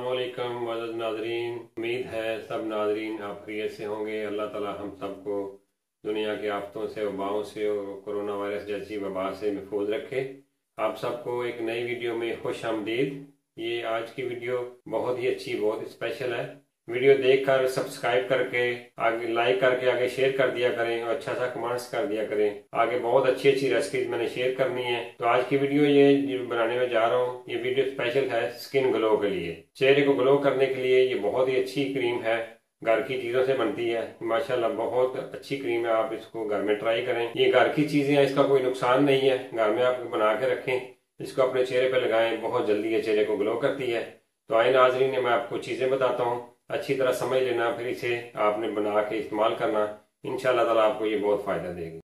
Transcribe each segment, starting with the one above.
अस्सलामुअलैकुम मदद नाजरीन, उम्मीद है सब नाजरीन आप खैरियत से होंगे। अल्लाह ताला हम सबको दुनिया की आफतों से, वबाओं से और कोरोना वायरस जैसी वबा से महफूज रखे। आप सबको एक नई वीडियो में खुश आमदीद। ये आज की वीडियो बहुत ही अच्छी, बहुत स्पेशल है। वीडियो देखकर सब्सक्राइब करके आगे लाइक करके आगे शेयर कर दिया करें और अच्छा सा कमेंट्स कर दिया करें। आगे बहुत अच्छी अच्छी रेसिपीज मैंने शेयर करनी है। तो आज की वीडियो ये बनाने में जा रहा हूँ, ये वीडियो स्पेशल है स्किन ग्लो के लिए, चेहरे को ग्लो करने के लिए। ये बहुत ही अच्छी क्रीम है, घर की चीजों से बनती है। माशाल्लाह बहुत अच्छी क्रीम है, आप इसको घर में ट्राई करें। ये घर की चीजें हैं, इसका कोई नुकसान नहीं है। घर में आप बना के रखें, इसको अपने चेहरे पे लगाएं, बहुत जल्दी ये चेहरे को ग्लो करती है। तो आए नाजरीन, मैं आपको चीजें बताता हूँ, अच्छी तरह समझ लेना, फिर इसे आपने बना के इस्तेमाल करना। इंशाल्लाह ताला आपको ये बहुत फ़ायदा देगी।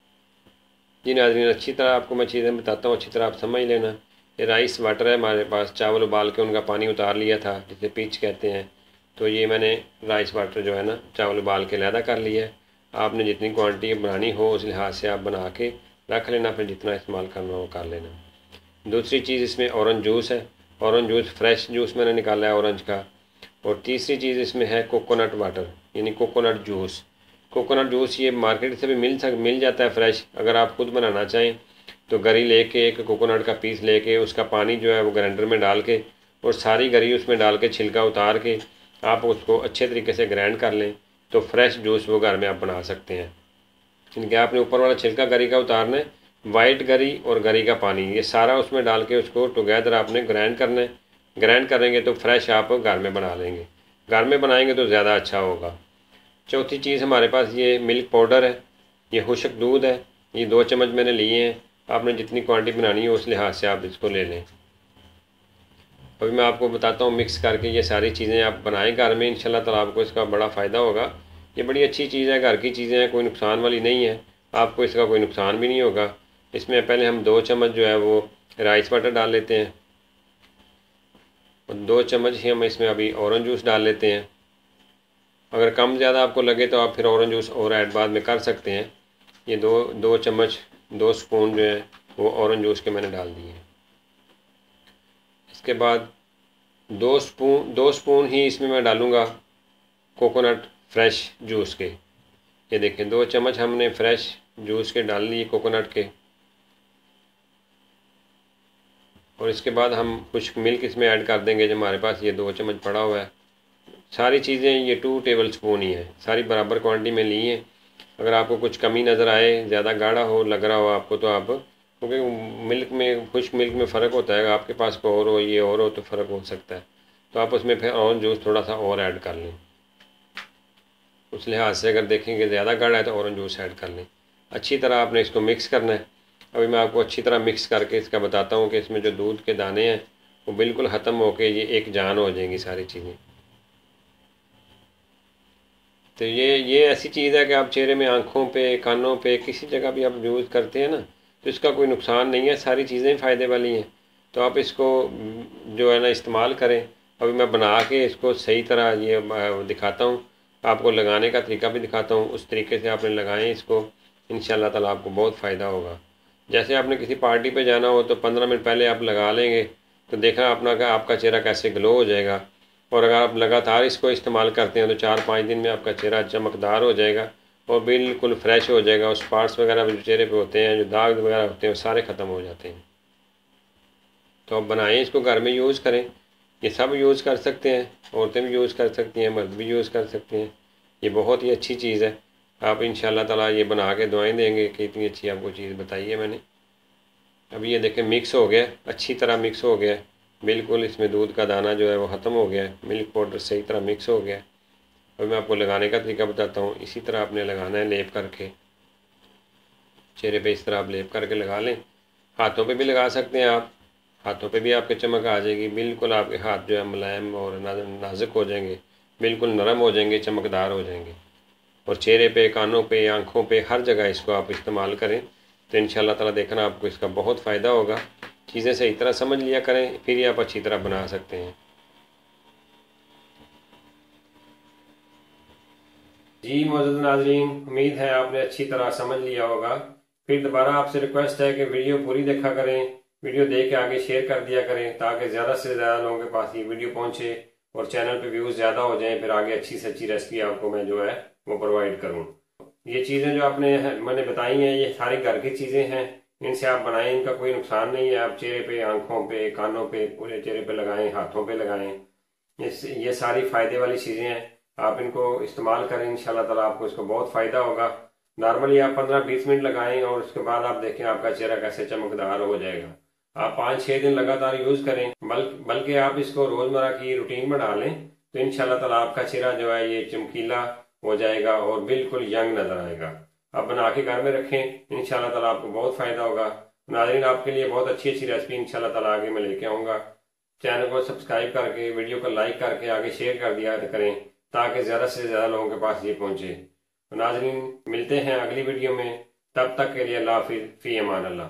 जी नाज़रीन, अच्छी तरह आपको मैं चीज़ें बताता हूँ, अच्छी तरह आप समझ लेना। ये राइस वाटर है हमारे पास, चावल उबाल के उनका पानी उतार लिया था, जिसे पीच कहते हैं। तो ये मैंने राइस वाटर जो है ना, चावल उबाल के अलहदा कर लिया है। आपने जितनी क्वान्टिटी बनानी हो उस लिहाज से आप बना के रख लेना, फिर जितना इस्तेमाल करना हो कर लेना। दूसरी चीज़ इसमें ऑरेंज जूस है, ऑरेंज जूस फ्रेश जूस मैंने निकाला है ऑरेंज का। और तीसरी चीज़ इसमें है कोकोनट वाटर, यानी कोकोनट जूस। कोकोनट जूस ये मार्केट से भी मिल जाता है फ्रेश। अगर आप खुद बनाना चाहें तो गरी लेके, एक कोकोनट का पीस लेके, उसका पानी जो है वो ग्राइंडर में डाल के और सारी गरी उसमें डाल के छिलका उतार के आप उसको अच्छे तरीके से ग्राइंड कर लें, तो फ्रेश जूस वो घर में आप बना सकते हैं। इनके आपने ऊपर वाला छिलका गरी का उतारना है, वाइट गरी और गरी का पानी ये सारा उसमें डाल के उसको टुगेदर आपने ग्राइंड करना है। ग्राइंड करेंगे तो फ्रेश आप घर में बना लेंगे। घर में बनाएंगे तो ज़्यादा अच्छा होगा। चौथी चीज़ हमारे पास ये मिल्क पाउडर है, ये खुशक दूध है। ये 2 चम्मच मैंने लिए हैं। आपने जितनी क्वांटिटी बनानी है उस लिहाज से आप इसको ले लें। अभी मैं आपको बताता हूँ मिक्स करके ये सारी चीज़ें आप बनाएं घर में, इंशाल्लाह ताला आपको इसका बड़ा फ़ायदा होगा। ये बड़ी अच्छी चीज़ है, घर की चीज़ें हैं, कोई नुकसान वाली नहीं है, आपको इसका कोई नुकसान भी नहीं होगा। इसमें पहले हम 2 चम्मच जो है वो राइस वाटर डाल लेते हैं और 2 चम्मच ही हम इसमें अभी ऑरेंज जूस डाल लेते हैं। अगर कम ज़्यादा आपको लगे तो आप फिर ऑरेंज जूस और ऐड बाद में कर सकते हैं। ये दो चम्मच 2 स्पून जो है वो ऑरेंज जूस के मैंने डाल दिए। इसके बाद 2 स्पून ही इसमें मैं डालूँगा कोकोनट फ्रेश जूस के। ये देखें 2 चम्मच हमने फ्रेश जूस के डाल लिए कोकोनट के। और इसके बाद हम खुश्क मिल्क इसमें ऐड कर देंगे, जो हमारे पास ये 2 चम्मच पड़ा हुआ है। सारी चीज़ें ये 2 टेबल स्पून ही है, सारी बराबर क्वांटिटी में ली है। अगर आपको कुछ कमी नज़र आए, ज़्यादा गाढ़ा हो लग रहा हो आपको, तो आप, क्योंकि मिल्क में, खुश्क मिल्क में फ़र्क होता है, आपके पास को और हो ये और हो तो फ़र्क हो सकता है, तो आप उसमें फिर ऑरेंज जूस थोड़ा सा और ऐड कर लें। उस लिहाज से अगर देखेंगे ज़्यादा गाढ़ा है तो ऑरेंज जूस ऐड कर लें। अच्छी तरह आपने इसको मिक्स करना है। अभी मैं आपको अच्छी तरह मिक्स करके इसका बताता हूँ कि इसमें जो दूध के दाने हैं वो बिल्कुल ख़त्म होके ये एक जान हो जाएंगी सारी चीज़ें। तो ये ऐसी चीज़ है कि आप चेहरे में, आँखों पे, कानों पे, किसी जगह भी आप यूज़ करते हैं ना, तो इसका कोई नुकसान नहीं है, सारी चीज़ें फ़ायदे वाली हैं। तो आप इसको जो है ना इस्तेमाल करें। अभी मैं बना के इसको सही तरह ये दिखाता हूँ, आपको लगाने का तरीका भी दिखाता हूँ। उस तरीके से आपने लगाएं इसको, इंशाल्लाह ताला आपको बहुत फ़ायदा होगा। जैसे आपने किसी पार्टी पे जाना हो तो 15 मिनट पहले आप लगा लेंगे, तो देखना अपना का आपका चेहरा कैसे ग्लो हो जाएगा। और अगर आप लगातार इसको इस्तेमाल करते हैं तो 4-5 दिन में आपका चेहरा चमकदार हो जाएगा और बिल्कुल फ्रेश हो जाएगा। उस पार्ट्स वगैरह जो चेहरे पे होते हैं, जो दाग वगैरह होते हैं, वो सारे ख़त्म हो जाते हैं। तो आप बनाएं, इसको घर में यूज़ करें। ये सब यूज़ कर सकते हैं, औरतें भी यूज़ कर सकती हैं, मर्द भी यूज़ कर सकते हैं। ये बहुत ही अच्छी चीज़ है। आप इंशाल्लाह ताला ये बना के दुआएं देंगे कि इतनी अच्छी आपको चीज़ बताई है मैंने। अभी ये देखें मिक्स हो गया, अच्छी तरह मिक्स हो गया, बिल्कुल इसमें दूध का दाना जो है वो ख़त्म हो गया है, मिल्क पाउडर सही तरह मिक्स हो गया है। अब मैं आपको लगाने का तरीका बताता हूँ। इसी तरह आपने लगाना है, लेप करके चेहरे पे इस तरह आप लेप करके लगा लें। हाथों पे भी लगा सकते हैं आप, हाथों पे भी आपके चमक आ जाएगी। बिल्कुल आपके हाथ जो है मुलायम और नाजुक हो जाएंगे, बिल्कुल नरम हो जाएंगे, चमकदार हो जाएंगे। और चेहरे पे, कानों पे, आँखों पे, हर जगह इसको आप इस्तेमाल करें, तो इंशाल्लाह ताला देखना आपको इसका बहुत फ़ायदा होगा। चीज़ें सही तरह समझ लिया करें, फिर ही आप अच्छी तरह बना सकते हैं। जी मौजूद नाजरीन, उम्मीद है आपने अच्छी तरह समझ लिया होगा। फिर दोबारा आपसे रिक्वेस्ट है कि वीडियो पूरी देखा करें, वीडियो देख के आगे शेयर कर दिया करें, ताकि ज़्यादा से ज़्यादा लोगों के पास ये वीडियो पहुँचे और चैनल पे व्यूज़ ज़्यादा हो जाएं, फिर आगे अच्छी से अच्छी रेसिपी आपको मैं जो है वो प्रोवाइड करूँ। ये चीज़ें जो मैंने बताई हैं ये सारी घर की चीज़ें हैं, इनसे आप बनाएं, इनका कोई नुकसान नहीं है। आप चेहरे पे, आंखों पे, कानों पे, पूरे चेहरे पे लगाएं, हाथों पे लगाएं। ये सारी फायदे वाली चीज़ें हैं, आप इनको इस्तेमाल करें, इंशाल्लाह ताला आपको इसको बहुत फ़ायदा होगा। नॉर्मली आप 15-20 मिनट लगाएं और उसके बाद आप देखें आपका चेहरा कैसे चमकदार हो जाएगा। आप 5-6 दिन लगातार यूज़ करें, बल्कि आप इसको रोज़मर्रा की रूटीन में डालें, तो इंशाल्लाह ताला आपका चेहरा जो है ये चमकीला हो जाएगा और बिल्कुल यंग नजर आएगा। आप बना के घर में रखें, इंशाल्लाह ताला आपको बहुत फ़ायदा होगा। नाज़रीन, आपके लिए बहुत अच्छी अच्छी रेसिपी इंशाल्लाह ताला आगे मैं लेके आऊँगा। चैनल को सब्सक्राइब करके, वीडियो को लाइक करके आगे शेयर कर दिया करें, ताकि ज़्यादा से ज़्यादा लोगों के पास ये पहुँचे। नाज़रीन, मिलते हैं अगली वीडियो में, तब तक के लिए अल्लाह हाफिज़, फ़ी अमान अल्लाह।